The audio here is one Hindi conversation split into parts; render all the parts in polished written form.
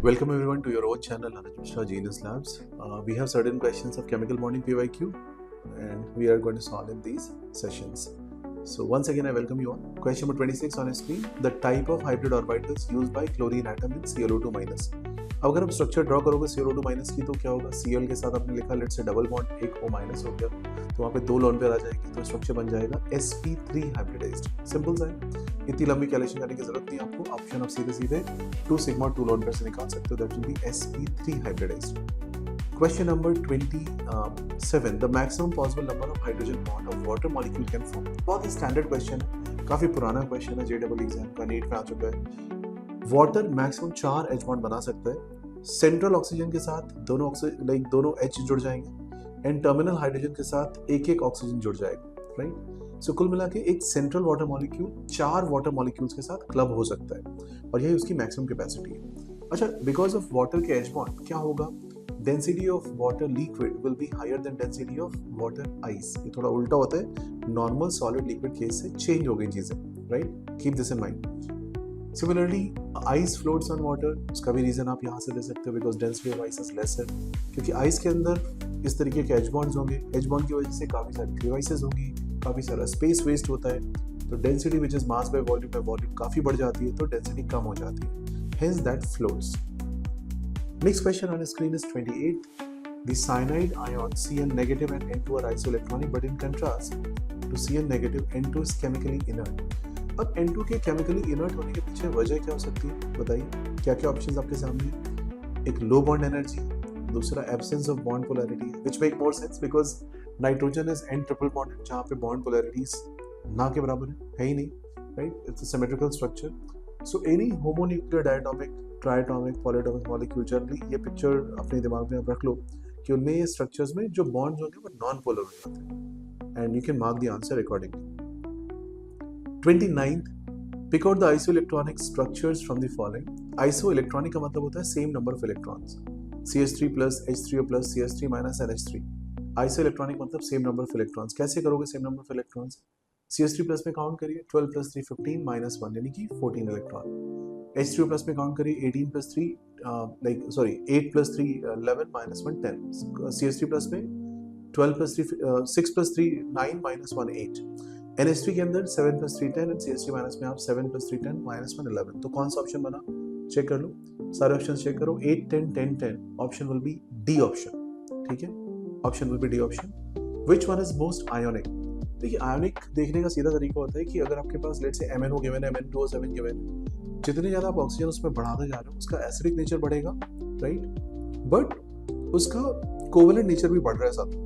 Welcome everyone to your own channel, Anuj Mishra Genius Labs. We have certain questions of chemical bonding PYQ and we are going to solve in these sessions. So once again I welcome you all. Question number 26 on screen. The type of hybrid orbitals used by chlorine atom in ClO2-. अब अगर आप स्ट्रक्चर ड्रॉ करोगे ClO2- की तो क्या होगा, Cl के साथ आपने लिखा लेट्स से डबल बॉन्ड, एक O- हो गया तो वहाँ पे दो लोन पेयर आ जाएंगे तो स्ट्रक्चर बन जाएगा sp3 हाइब्रिडाइज्ड. सिंपल सा है, इतनी लंबी कैलकुलेशन करने की जरूरत नहीं आपको. ऑप्शन आप सीधे सीधे 2 सिग्मा 2 लोन पेयर से निकाल सकते हो, that will be sp3 hybridized. Question number 27. The maximum possible number of hydrogen bond of water molecule can form. बहुत ही स्टैंडर्ड क्वेश्चन है, काफी पुराना क्वेश्चन है, JEE एग्जाम का, नीट में आ चुका है. वाटर मैक्सिमम 4 H बॉन्ड बना सकता है. सेंट्रल ऑक्सीजन के साथ दोनों दोनों H जुड़ जाएंगे एंड टर्मिनल हाइड्रोजन के साथ एक एक ऑक्सीजन जुड़ जाएगा, राइट. सो कुल मिला के एक central water molecule 4 water molecules के साथ क्लब हो सकता है और यही उसकी मैक्सिमम कैपेसिटी है. अच्छा, बिकॉज ऑफ वाटर के H बॉन्ड क्या होगा, density of water liquid will be higher than density of water ice. ये थोड़ा उल्टा होता है, नॉर्मल सॉलिड लिक्विड केस से चेंज हो गई चीजें, right. Keep this in mind. Similarly ice floats on water, उसका भी रीजन आप यहाँ से दे सकते हो, because density of ice is lesser. क्योंकि आइस के अंदर इस तरीके के H बॉन्ड्स होंगे, H बॉन्ड की वजह से काफी सारी क्रिवाइसेस होंगी, काफी सारा स्पेस वेस्ट होता है, तो density which is mass by volume काफी बढ़ जाती है, तो डेंसिटी कम हो जाती है, hence that floats. Next question on the screen is 28. The cyanide ion Cn negative and N2 are isoelectronic, but in contrast to Cn negative, N2 is chemically inert. अब N2 के chemically inert होने के पीछे वजह क्या हो सकती है, बताइए. क्या क्या ऑप्शंस आपके सामने हैं. एक लो बॉन्ड एनर्जी, दूसरा absence of bond polarity, which make more sense because nitrogen is N triple bond, जहाँ पे बॉन्ड पोलैरिटीज ना के बराबर है ही नहीं, right. It's a symmetrical structure. So any homonuclear diatomic, triatomic, polyatomic molecule, generally ये पिक्चर अपने दिमाग में आप रख लो कि उनमें ये स्ट्रक्चर्स में जो बॉन्ड्स होंगे वो नॉन पोलर हो जाते हैं and you can mark the answer accordingly. 29th. Pick out the isoelectronic structures from the following. Isoelectronic का मतलब होता है same number of electrons, CH3 plus H3O plus CH3 minus NH3. Isoelectronic मतलब सेम नंबर ऑफ इलेक्ट्रॉन्स. कैसे करोगे same number of electrons, CH3 plus में काउंट करिए 12 प्लस 3 15 माइनस 1 यानी कि 14 इलेक्ट्रॉन. H3O प्लस में काउंट करिए 18 plus 3 8 plus 3 11 minus 1 10. CH3 plus में 12 प्लस 3 6 प्लस 3 9 माइनस 1 8. NH3 के अंदर 7 प्लस 3 10 एंड CH3 माइनस में आप 7 प्लस 3 10 माइनस 1 11. तो कौन सा ऑप्शन बना, चेक कर लो, सारे ऑप्शन चेक करो. 8 10 10 10 option will be D option, ठीक है. Option will be D option. Which one is most ionic. देखिए आयोनिक देखने का सीधा तरीका होता है कि अगर आपके पास लेट्स से MnO गिवन है, MnO7 गिवन है, जितने ज्यादा आप ऑक्सीजन उसमें बढ़ाते जा रहे हो उसका एसिडिक नेचर बढ़ेगा, राइट, बट उसका कोवेलेंट नेचर भी बढ़ रहा है साथ.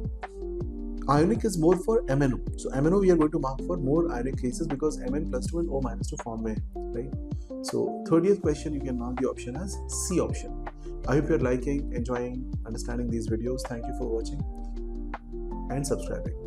Ionic is more for MnO. So MnO we are going to mark for more ionic cases because Mn+2 and O-2 form में, right? So 30th question you can mark the option as C option. I hope you are liking, enjoying, understanding these videos. Thank you for watching and subscribing.